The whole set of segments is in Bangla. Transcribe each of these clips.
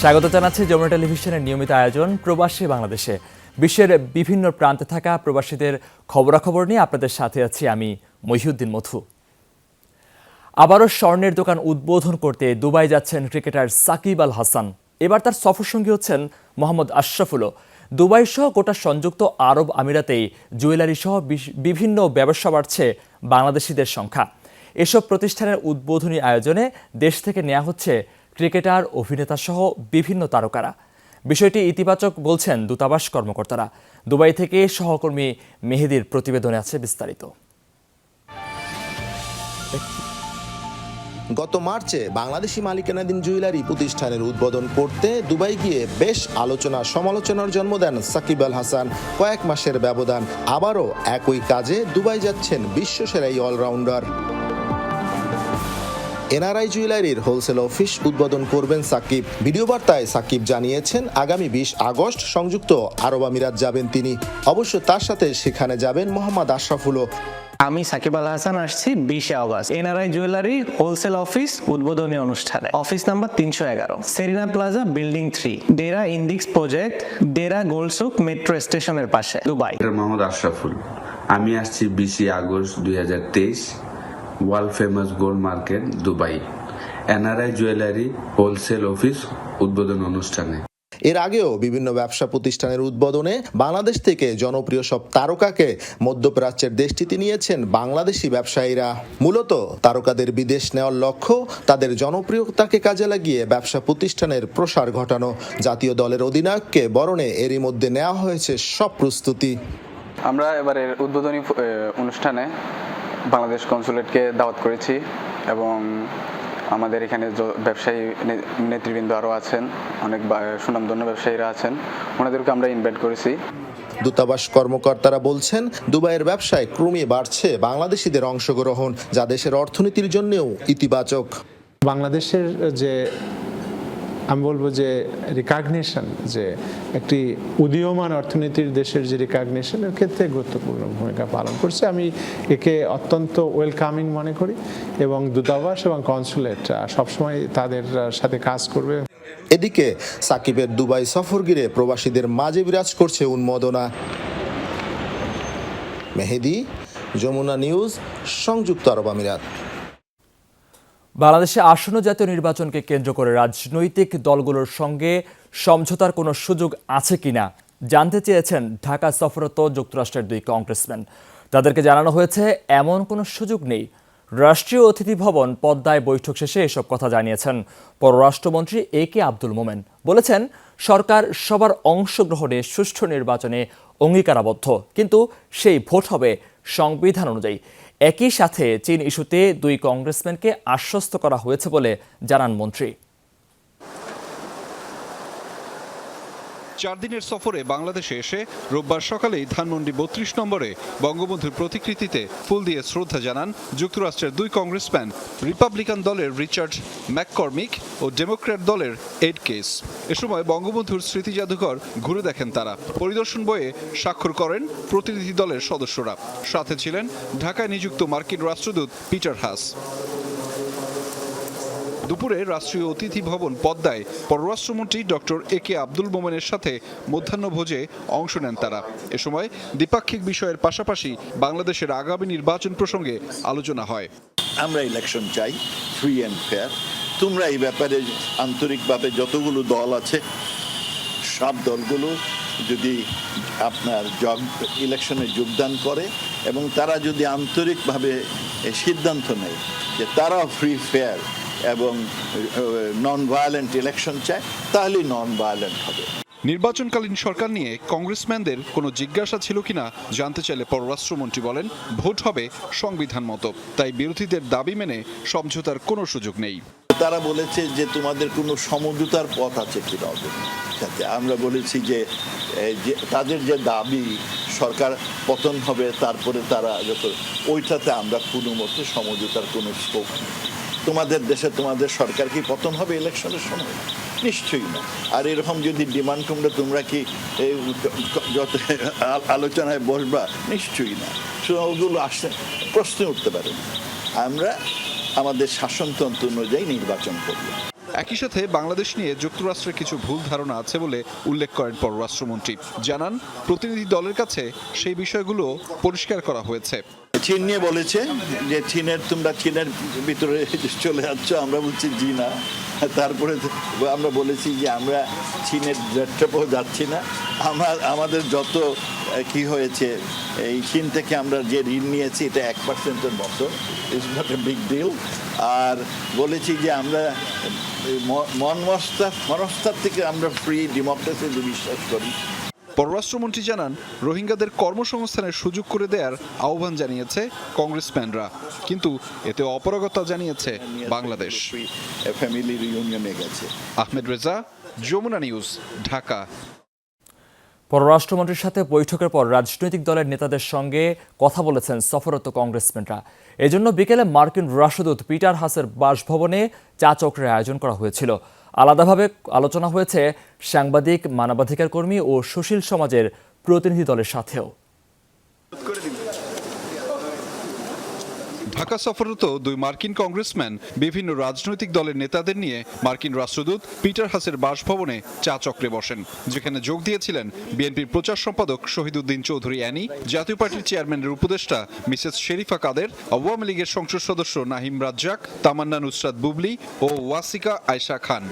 স্বাগত জানাচ্ছি যমুনা টেলিভিশনের নিয়মিত আয়োজন প্রবাসী বাংলাদেশে। বিশ্বের বিভিন্ন প্রান্তে থাকা প্রবাসীদের খবরাখবর নিয়ে আপনাদের সাথে আছি আমি মহিউদ্দিন মথু। আবারও স্বর্ণের দোকান উদ্বোধন করতে দুবাই যাচ্ছেন ক্রিকেটার সাকিব আল হাসান। এবার তার সফরসঙ্গী হচ্ছেন মোহাম্মদ আশরাফুলও। দুবাই সহ গোটা সংযুক্ত আরব আমিরাতেই জুয়েলারি সহ বিভিন্ন ব্যবসা বাড়ছে বাংলাদেশিদের সংখ্যা। এসব প্রতিষ্ঠানের উদ্বোধনী আয়োজনে দেশ থেকে নেওয়া হচ্ছে ক্রিকেটার, অভিনেতা সহ বিভিন্ন তারকারা। বিষয়টি ইতিবাচক বলছেন দূতাবাস কর্মকর্তারা। দুবাই থেকে সহকর্মী মেহেদির প্রতিবেদনে আছে বিস্তারিত। গত মার্চে বাংলাদেশি মালিকানাধীন জুয়েলারি প্রতিষ্ঠানের উদ্বোধন করতে দুবাই গিয়ে বেশ আলোচনা সমালোচনার জন্ম দেন সাকিব আল হাসান। কয়েক মাসের ব্যবধান, আবারও একই কাজে দুবাই যাচ্ছেন বিশ্বসেরা এই অলরাউন্ডার। এনআরআই জুয়েলারির হোলসেল অফিস উদ্বোধন করবেন সাকিব। ভিডিও বার্তায় সাকিব জানিয়েছেন আগামী 20 আগস্ট সংযুক্ত আরব আমিরাত যাবেন তিনি। অবশ্য তার সাথে সেখানে যাবেন মোহাম্মদ আশরাফুলও। আমি সাকিব আল হাসান আসছি 20 August NRI jewellery wholesale office উদ্বোধনী অনুষ্ঠানে। Office number 311, Serena Plaza, building 3, Deira ইন্ডিক্স প্রজেক্ট, ডেরা গোল্ডসুক মেট্রো স্টেশনের পাশে, দুবাই। মোহাম্মদ আশরাফুল, আমি আসছি 20 August 2023, world famous gold market, Dubai, NRI jewellery wholesale office উদ্বোধন অনুষ্ঠানে। এর আগেও বিভিন্ন ব্যবসা প্রতিষ্ঠানের উদ্বোধনে বাংলাদেশ থেকে জনপ্রিয় সব তারকাকে মধ্যপ্রাচ্যের দেশটিতে নিয়েছেন বাংলাদেশি ব্যবসায়ীরা। মূলত তারকাদের বিদেশ নেওয়ার লক্ষ্য তাদের জনপ্রিয়তাকে কাজে লাগিয়ে ব্যবসা প্রতিষ্ঠানের প্রসার ঘটানো। জাতীয় দলের অধিনায়ককে বরণে এরই মধ্যে নেওয়া হয়েছে সব প্রস্তুতি। আমরা এবারের উদ্বোধনী অনুষ্ঠানে বাংলাদেশ কনসুলেটকে দাওয়াত করেছি এবং আমাদের এখানে ব্যবসায়ী নেতৃবৃন্দ আরও আছেন, অনেক সুনামধন্য ব্যবসায়ীরা আছেন, ওনাদেরকে আমরা ইনভাইট করেছি। দূতাবাস কর্মকর্তারা বলছেন দুবাইয়ের ব্যবসায় ক্রমে বাড়ছে বাংলাদেশিদের অংশগ্রহণ, যা দেশের অর্থনীতির জন্যও ইতিবাচক। বাংলাদেশের যে আমি বলবো যে রিকগনিশন, যে একটি উদীয়মান অর্থনীতির দেশের যে রিকগনিশনের ক্ষেত্রে গুরুত্বপূর্ণ ভূমিকা পালন করছে। আমি একে অত্যন্ত ওয়েলকামিং মনে করি এবং দূতাবাস এবং কনসুলেট সবসময় তাদের সাথে কাজ করবে। এদিকে সাকিবের দুবাই সফর ঘিরে প্রবাসীদের মাঝে বিরাজ করছে উন্মাদনা। মেহেদি, যমুনা নিউজ, সংযুক্ত আরব আমিরাত। বাংলাদেশে আসন্ন জাতীয় নির্বাচনকে কেন্দ্র করে রাজনৈতিক দলগুলোর সঙ্গে সমঝোতার কোনো সুযোগ আছে কিনা জানতে চেয়েছেন ঢাকা সফররত যুক্তরাষ্ট্রের 2 কংগ্রেসম্যান। তাদেরকে জানানো হয়েছে এমন কোনো সুযোগ নেই। রাষ্ট্রীয় অতিথি ভবন পদ্মায় বৈঠক শেষে এসব কথা জানিয়েছেন পররাষ্ট্রমন্ত্রী AK আব্দুল মোমেন। বলেছেন সরকার সবার অংশগ্রহণে সুষ্ঠু নির্বাচনে অঙ্গীকারাবদ্ধ, কিন্তু সেই ভোট হবে সংবিধান অনুযায়ী। একই সাথে চীন ইস্যুতে 2 কংগ্রেসম্যানকে আশ্বস্ত করা হয়েছে বলে জানান মন্ত্রী। 4 দিনের সফরে বাংলাদেশে এসে রোববার সকালেই ধানমন্ডি 32 নম্বরে বঙ্গবন্ধুর প্রতিকৃতিতে ফুল দিয়ে শ্রদ্ধা জানান যুক্তরাষ্ট্রের 2 কংগ্রেসম্যান, রিপাবলিকান দলের রিচার্ড ম্যাককর্মিক ও ডেমোক্র্যাট দলের এড কেস। এ সময় বঙ্গবন্ধুর স্মৃতি জাদুঘর ঘুরে দেখেন তারা। পরিদর্শন বইয়ে স্বাক্ষর করেন প্রতিনিধি দলের সদস্যরা। সাথে ছিলেন ঢাকায় নিযুক্ত মার্কিন রাষ্ট্রদূত পিটার হাস। দুপুরে রাষ্ট্রীয় অতিথি ভবন পদ্মায় পররাষ্ট্রমন্ত্রী ডক্টর AK আব্দুল মোমেনের সাথে মধ্যাহ্নভোজে অংশ নেন তারা। এ সময় দ্বিপাক্ষিক বিষয়ের পাশাপাশি বাংলাদেশের আগামী নির্বাচন প্রসঙ্গে আলোচনা হয়। আমরা ইলেকশন চাই, ফ্রি অ্যান্ড ফেয়ার। তোমরা এই ব্যাপারে আন্তরিকভাবে যতগুলো দল আছে সব দলগুলো যদি আপনার ইলেকশনে যোগদান করে এবং তারা যদি আন্তরিকভাবে সিদ্ধান্ত নেয় যে তারা ফ্রি, ফেয়ার এবং নন ভায়োলেন্ট ইলেকশন চায়, তাহলেই নন ভায়োলেন্ট হবে। নির্বাচনকালীন সরকার নিয়ে কংগ্রেসম্যানদের কোনো জিজ্ঞাসা ছিল কিনা জানতে চাইলে পররাষ্ট্রমন্ত্রী বলেন ভোট হবে সংবিধান মতো, তাই বিরোধীদের দাবি মেনে সমঝোতার কোনো সুযোগ নেই। তারা বলেছে যে তোমাদের কোনো সমঝোতার পথ আছে কিনা। আমরা বলেছি যে তাদের যে দাবি সরকার পতন হবে, তারপরে তারা যত, ওইটাতে আমরা কোনো মতো সমঝোতার কোনো স্কোপ নেই। তোমাদের দেশে তোমাদের সরকার কি পতন হবে ইলেকশনের সময়? নিশ্চয়ই না। আর এরকম যদি ডিমান্ড তোমরা কি যত আলোচনায় বসবা? নিশ্চয়ই না। ওগুলো আসছে প্রশ্ন উঠতে পারে না। আমরা আমাদের শাসনতন্ত্র অনুযায়ী নির্বাচন করব। একই সাথে বাংলাদেশ নিয়ে যুক্তরাষ্ট্রের কিছু ভুল ধারণা আছে বলে উল্লেখ করেন পররাষ্ট্রমন্ত্রী। জানান, প্রতিনিধি দলের কাছে সেই বিষয়গুলো পরিষ্কার করা হয়েছে। চীন নিয়ে বলেছে যে তোমরা চীনের ভিতরে চলে যাচ্ছ, আমরা বলছি জি না। তারপরে আমরা বলেছি যে আমরা চীনের ডেট্রাপও যাচ্ছি না। আমাদের যত কি হয়েছে, এই চীন থেকে আমরা যে ঋণ নিয়েছি এটা 1%-এর মতো, it's not a big deal. আর বলেছি যে আমরা মনস্তার থেকে আমরা ফ্রি ডেমোক্রেসিতে বিশ্বাস করি। পররাষ্ট্রমন্ত্রী জানান, রোহিঙ্গাদের কর্মসংস্থানের সুযোগ করে দেওয়ার আহ্বান জানিয়েছে কংগ্রেসম্যানরা, কিন্তু এতে অপারগতা জানিয়েছে বাংলাদেশ। ফ্যামিলি রিউনিয়নে গেছে। আহমেদ রেজা, যমুনা নিউজ, ঢাকা। পররাষ্ট্রমন্ত্রীর সাথে বৈঠকের পর রাজনৈতিক দলের নেতাদের সঙ্গে কথা বলেছেন সফররত কংগ্রেসম্যানরা। এজন্য বিকেলে মার্কিন রাষ্ট্রদূত পিটার হাসের বাসভবনে চা চক্রের আয়োজন করা হয়েছিল। আলাদাভাবে আলোচনা হয়েছে সাংবাদিক, মানবাধিকার কর্মী ও সুশীল সমাজের প্রতিনিধি দলের সাথেও। ঢাকা সফররত দুই মার্কিন কংগ্রেসম্যান বিভিন্ন রাজনৈতিক দলের নেতাদের নিয়ে মার্কিন রাষ্ট্রদূত পিটার হাসের বাসভবনে চা চক্রে বসেন, যেখানে যোগ দিয়েছিলেন বিএনপির প্রচার সম্পাদক শহীদউদ্দিন চৌধুরী অ্যানি, জাতীয় পার্টির চেয়ারম্যানের উপদেষ্টা মিসেস শেরিফা কাদের, আওয়ামী লীগের সংসদ সদস্য নাহিম রাজ্জাক, তামান্না নুসরাত বুবলি ও ওয়াসিকা আয়শা খান।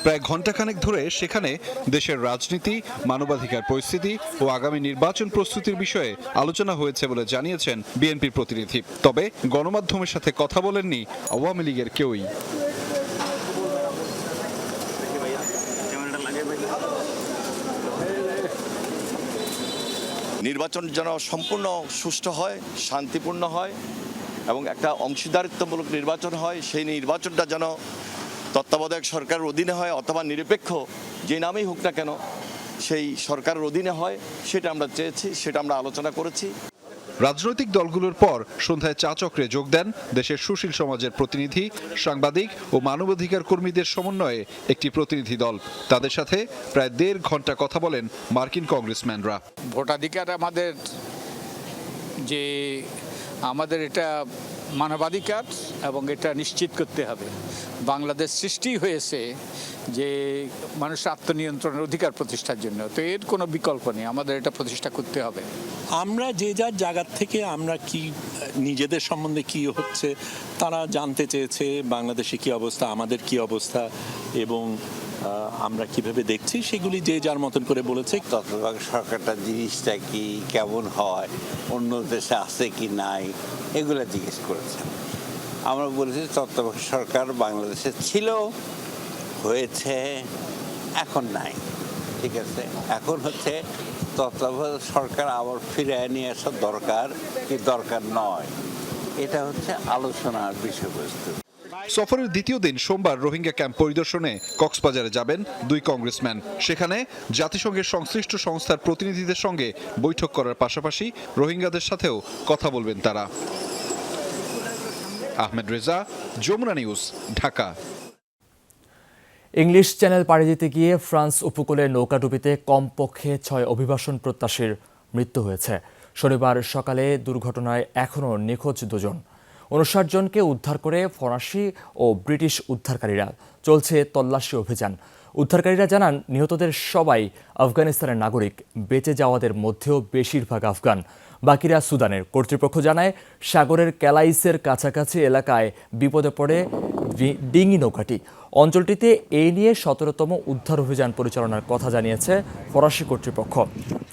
প্রায় ঘণ্টাখানেক ধরে সেখানে দেশের রাজনীতি, মানবাধিকার পরিস্থিতি ও আগামী নির্বাচন প্রস্তুতির বিষয়ে আলোচনা হয়েছে বলে জানিয়েছেন বিএনপির প্রতিনিধি। তবে গণমাধ্যমের সাথে কথা বলেননি আওয়ামী লীগের কেউই। নির্বাচন যেন সম্পূর্ণ সুষ্ঠু হয়, শান্তিপূর্ণ হয় এবং একটা অংশীদারিত্বমূলক নির্বাচন হয়, সেই নির্বাচনটা যেন তত্ত্বাবধায়ক সরকারের অধীনে হয় অথবা নিরপেক্ষ যে নামেই হোক না কেন সেই সরকারের অধীনে হয়, সেটা আমরা চেয়েছি, সেটা আমরা আলোচনা করেছি। রাজনৈতিক দলগুলোর পর সন্ধ্যায় চা চক্রে যোগ দেন দেশের সুশীল সমাজের প্রতিনিধি, সাংবাদিক ও মানবাধিকার কর্মীদের সমন্বয়ে একটি প্রতিনিধি দল। তাদের সাথে প্রায় 1.5 ঘন্টা কথা বলেন মার্কিন কংগ্রেসম্যানরা। ভোটাধিকার আমাদের এটা মানবাধিকার এবং এটা নিশ্চিত করতে হবে। বাংলাদেশ সৃষ্টি হয়েছে যে মানুষের আত্মনিয়ন্ত্রণের অধিকার প্রতিষ্ঠার জন্য, তো এর কোনো বিকল্প নেই, আমাদের এটা প্রতিষ্ঠা করতে হবে। আমরা যে যার জায়গার থেকে আমরা কি নিজেদের সম্বন্ধে কি হচ্ছে তারা জানতে চেয়েছে, বাংলাদেশে কি অবস্থা, আমাদের কি অবস্থা এবং আমরা কিভাবে দেখছি সেগুলি যে যার মতন করে বলেছে। তত্ত্বাবধায়ক সরকারটা জিনিসটা কি, কেমন হয়, অন্য দেশে আছে কি নাই, এগুলো জিজ্ঞেস করেছেন। আমরা বলেছি তত্ত্বাবধায়ক সরকার বাংলাদেশে ছিল, হয়েছে, এখন নাই, ঠিক আছে। এখন হচ্ছে তত্ত্বাবধায়ক সরকার আবার ফিরে নিয়ে আসা দরকার কি দরকার নয়, এটা হচ্ছে আলোচনার বিষয়বস্তু। সফরের দ্বিতীয় দিন সোমবার রোহিঙ্গা ক্যাম্প পরিদর্শনে কক্সবাজারে যাবেন দুই কংগ্রেসম্যান। সেখানে জাতিসংঘের সংশ্লিষ্ট সংস্থার প্রতিনিধিদের সঙ্গে বৈঠক করার পাশাপাশি রোহিঙ্গাদের সাথেও কথা বলবেন তারা। Ahmed Reza, Jamuna news, Dhaka. English Channel পাড়ি দিতে গিয়ে ফ্রান্স উপকূলে নৌকাডুবিতে কমপক্ষে 6 অভিবাসন প্রত্যাশীর মৃত্যু হয়েছে। শনিবার সকালে দুর্ঘটনায় এখনও নিখোঁজ 2 জন। 59 জনকে উদ্ধার করে ফরাসি ও ব্রিটিশ উদ্ধারকারীরা। চলছে তল্লাশি অভিযান। উদ্ধারকারীরা জানান, নিহতদের সবাই আফগানিস্তানের নাগরিক। বেঁচে যাওয়াদের মধ্যেও বেশিরভাগ আফগান, বাকিরা সুদানের। কর্তৃপক্ষ জানায়, সাগরের ক্যালাইসের কাছাকাছি এলাকায় বিপদে পড়ে ডিঙি নৌকাটি। অঞ্চলটিতে এই নিয়ে 17তম উদ্ধার অভিযান পরিচালনার কথা জানিয়েছে ফরাসি কর্তৃপক্ষ।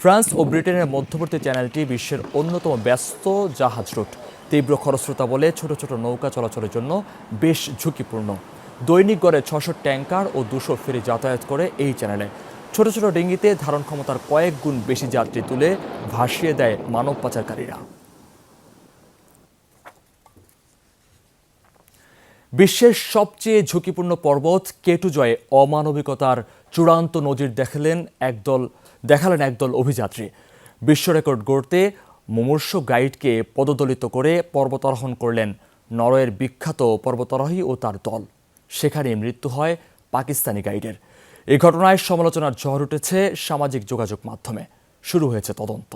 ফ্রান্স ও ব্রিটেনের মধ্যবর্তী চ্যানেলটি বিশ্বের অন্যতম ব্যস্ত জাহাজ রুট। তীব্র খরস্রোতা বলে ছোট ছোট নৌকা চলাচলের জন্য বেশ ঝুঁকিপূর্ণ। দৈনিক গড়ে 600 ট্যাঙ্কার ও 200 ফেরি যাতায়াত করে এই চ্যানেলে। ছোট ছোট ডিঙ্গিতে ধারণ ক্ষমতার কয়েক গুণ বেশি যাত্রী তুলে ভাসিয়ে দেয় মানব পাচারকারীরা। বিশ্বের সবচেয়ে ঝুঁকিপূর্ণ পর্বত কেটু জয়ে অমানবিকতার চূড়ান্ত নজির দেখালেন একদল অভিযাত্রী। বিশ্ব রেকর্ড গড়তে মুমূর্ষু গাইডকে পদদলিত করে পর্বতারোহণ করলেন নরওয়ের বিখ্যাত পর্বতারোহী ও তার দল। সেখানেই মৃত্যু হয় পাকিস্তানি গাইডের। এই ঘটনায় সমালোচনার ঝড় উঠেছে সামাজিক যোগাযোগ মাধ্যমে। শুরু হয়েছে তদন্ত।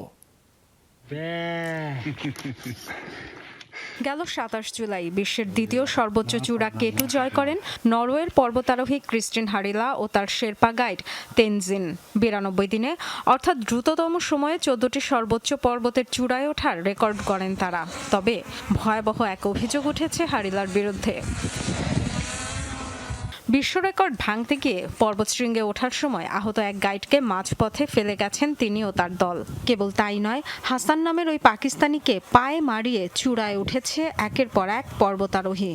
গেল ২৭ জুলাই বিশ্বের দ্বিতীয় সর্বোচ্চ চূড়া কেটু জয় করেন নরওয়ের পর্বতারোহী ক্রিস্টিন হারিলা ও তার শেরপা গাইড তেনজিন। ৯২ দিনে অর্থাৎ দ্রুততম সময়ে ১৪টি সর্বোচ্চ পর্বতের চূড়ায় ওঠার রেকর্ড গড়েন তারা। তবে ভয়াবহ এক অভিযোগ উঠেছে হারিলার বিরুদ্ধে। বিশ্ব রেকর্ড ভাঙতে গিয়ে পর্বতশৃঙ্গে ওঠার সময় আহত এক গাইডকে মাঝপথে ফেলে গেছেন তিনি ও তার দল। কেবল তাই নয়, হাসান নামের ওই পাকিস্তানিকে পায়ে মারিয়ে চূড়ায় উঠেছে একের পর এক পর্বতারোহী।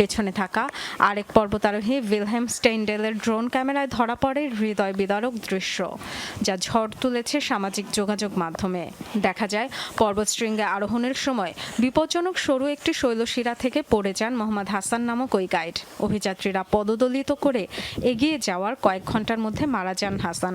পেছনে থাকা আরেক পর্বতারোহী উইলহেম স্টেইনডেলের ড্রোন ক্যামেরায় ধরা পড়ে হৃদয় বিদারক দৃশ্য, যা ঝড় তুলেছে সামাজিক যোগাযোগ মাধ্যমে। দেখা যায় পর্বতশৃঙ্গে আরোহণের সময় বিপজ্জনক সরু একটি শৈলশিরা থেকে পড়ে যান মোহাম্মদ হাসান নামক ওই গাইড। অভিযাত্রীরা পদদলিত করে এগিয়ে যাওয়ার কয়েক ঘন্টার মধ্যে মারা যান হাসান।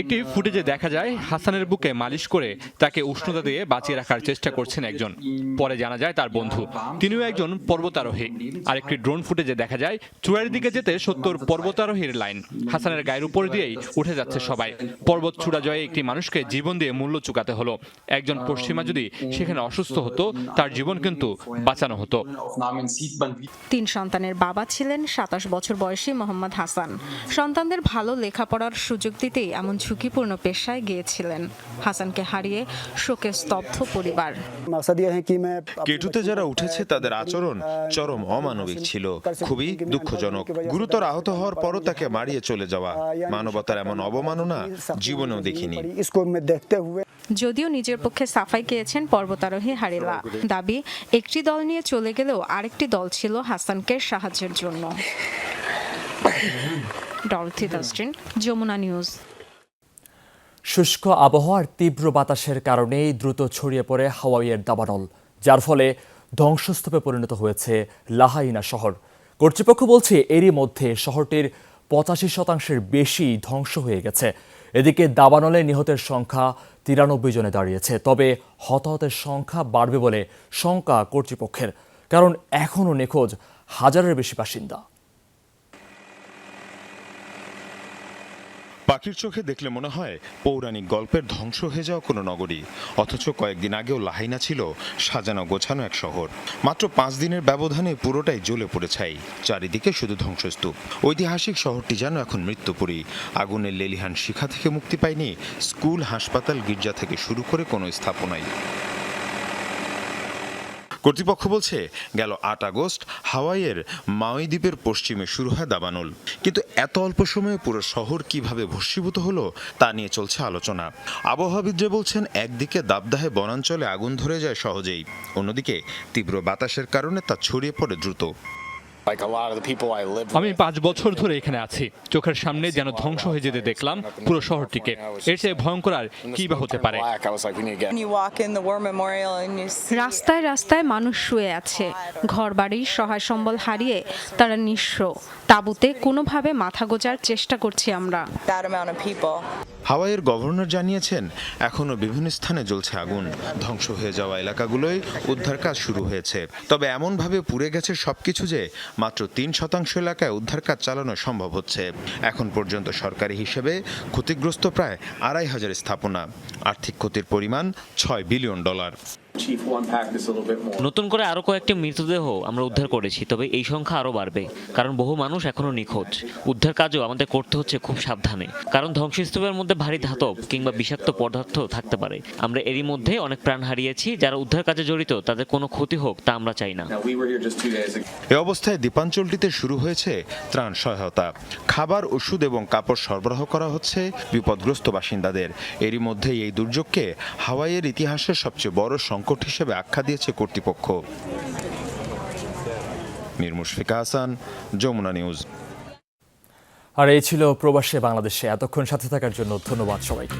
একটি ফুটেজে দেখা যায় হাসানের বুকে মালিশ করে তাকে উষ্ণতা দিয়ে বাঁচিয়ে রাখার চেষ্টা করছেন একজন। পরে জানা যায় তার বন্ধু, তিনিও একজন পর্বতারোহী। আরেকটি ড্রোন ফুটেজে দেখা যায় চূড়ার দিকে যেতে ৭০ পর্বতারোহীর লাইন। হাসানের গায়ের উপর দিয়েই উঠে যাচ্ছে সবাই। পর্বত চূড়া জয়ে একটি মানুষকে জীবন দিয়ে মূল্য চুকাতে হলো। একজন পশ্চিমা যদি সেখানে অসুস্থ হতো, তার জীবন কিন্তু বাঁচানো হতো। ৩ সন্তানের বাবা ছিলেন ২৭ বছর বয়সী মোহাম্মদ হাসান। সন্তানদের ভালো লেখাপড়ার সুযোগ দিতেই এমন ঝুঁকিপূর্ণ পেশায় গিয়েছিলেন। হাসানকে হারিয়ে শোকে স্তব্ধ পরিবার। কেটুতে যারা উঠেছে তাদের আচরণ চরম অমানবিক ছিল, খুবই দুঃখজনক। গুরুতর আহত হওয়ার পরও তাকে মারিয়ে চলে যাওয়া, মানবতার এমন অবমাননা জীবনেও দেখিনি। যদিও নিজের পক্ষে সাফাই গেয়েছেন পর্বতারোহী হারিলা। দাবি, একটি দল নিয়ে চলে গেলেও আরেকটি দল ছিল হাসানকে সাহায্যের জন্য। Dorothy Dustin, Jamuna news. শুষ্ক আবহাওয়ার তীব্র বাতাসের কারণেই দ্রুত ছড়িয়ে পড়ে হাওয়াইয়ের দাবানল, যার ফলে ধ্বংসস্তূপে পরিণত হয়েছে লাহাইনা শহর। কর্তৃপক্ষ বলছে এরই মধ্যে শহরটির ৮৫% বেশি ধ্বংস হয়ে গেছে। এদিকে দাবানলে নিহতের সংখ্যা ৯৩ জনে দাঁড়িয়েছে। তবে হতাহতের সংখ্যা বাড়বে বলে শঙ্কা কর্তৃপক্ষের, কারণ এখনও নিখোঁজ হাজারের বেশি বাসিন্দা। পাখির চোখে দেখলে মনে হয় পৌরাণিক গল্পের ধ্বংস হয়ে যাওয়া কোনো নগরী, অথচ কয়েকদিন আগেও লাহাইনা ছিল সাজানো গোছানো এক শহর। মাত্র 5 দিনের ব্যবধানে পুরোটাই জ্বলে পড়ে ছাই, চারিদিকে শুধু ধ্বংসস্তূপ। ঐতিহাসিক শহরটি যেন এখন মৃত্যুপুরী। আগুনের লেলিহান শিখা থেকে মুক্তি পায়নি স্কুল, হাসপাতাল, গির্জা থেকে শুরু করে কোনো স্থাপনাই। কর্তৃপক্ষ বলছে গেল ৮ আগস্ট হাওয়াইয়ের মাউই দ্বীপের পশ্চিমে শুরু হয় দাবানল, কিন্তু এত অল্প সময়ে পুরো শহর কিভাবে ভস্মীভূত হলো তা নিয়ে চলছে আলোচনা। আবহাওয়াবিদরা বলছেন একদিকে দাবদাহে বনাঞ্চলে আগুন ধরে যায় সহজেই, অন্যদিকে তীব্র বাতাসের কারণে তা ছড়িয়ে পড়ে দ্রুত। আমি 5 বছর ধরে এখানে আছি, চোখের সামনে যেন ধ্বংস হয়ে যেতে দেখলাম পুরো শহরটিকে। এর চেয়ে ভয়ঙ্কর আর কি বা হতে পারে? রাস্তায় রাস্তায় মানুষ শুয়ে আছে, ঘরবাড়ি, সহায় সম্বল হারিয়ে তারা নিঃস্ব। তাঁবুতে কোনোভাবে মাথা গোজার চেষ্টা করছি আমরা। হাওয়াইয়ের গভর্নর জানিয়েছেন এখনও বিভিন্ন স্থানে জ্বলছে আগুন। ধ্বংস হয়ে যাওয়া এলাকাগুলোয় উদ্ধার কাজ শুরু হয়েছে, তবে এমনভাবে পুড়ে গেছে সবকিছু যে মাত্র 3% এলাকায় উদ্ধার কাজ চালানো সম্ভব হচ্ছে। এখন পর্যন্ত সরকারি হিসেবে ক্ষতিগ্রস্ত প্রায় ২৫০০ স্থাপনা। আর্থিক ক্ষতির পরিমাণ $6 বিলিয়ন। নতুন করে আরো কয়েকটি মৃতদেহ আমরা উদ্ধার করেছি, তবে এই সংখ্যা আরো বাড়বে, কারণ বহু মানুষ এখনো নিখোঁজ। উদ্ধার কাজও আমাদের করতে হচ্ছে খুব সাবধানে, কারণ ধ্বংসস্তূপের মধ্যে ভারী ধাতব কিংবা বিষাক্ত পদার্থ থাকতে পারে। আমরা এরই মধ্যে অনেক প্রাণ হারিয়েছি। যারা উদ্ধার কাজে জড়িত তাদের কোনো ক্ষতি হোক তা আমরা চাই না। এ অবস্থায় দ্বীপাঞ্চলটিতে শুরু হয়েছে ত্রাণ সহায়তা, খাবার, ওষুধ এবং কাপড় সরবরাহ করা হচ্ছে বিপদগ্রস্ত বাসিন্দাদের। এরই মধ্যে এই দুর্যোগকে হাওয়াইয়ের ইতিহাসের সবচেয়ে বড় সংকট হিসেবে আখ্যা দিয়েছে কর্তৃপক্ষ। মীর মুশফিকা হাসান, যমুনা নিউজ। আর এই ছিল প্রবাসে বাংলাদেশে। এতক্ষণ সাথে থাকার জন্য ধন্যবাদ সবাইকে।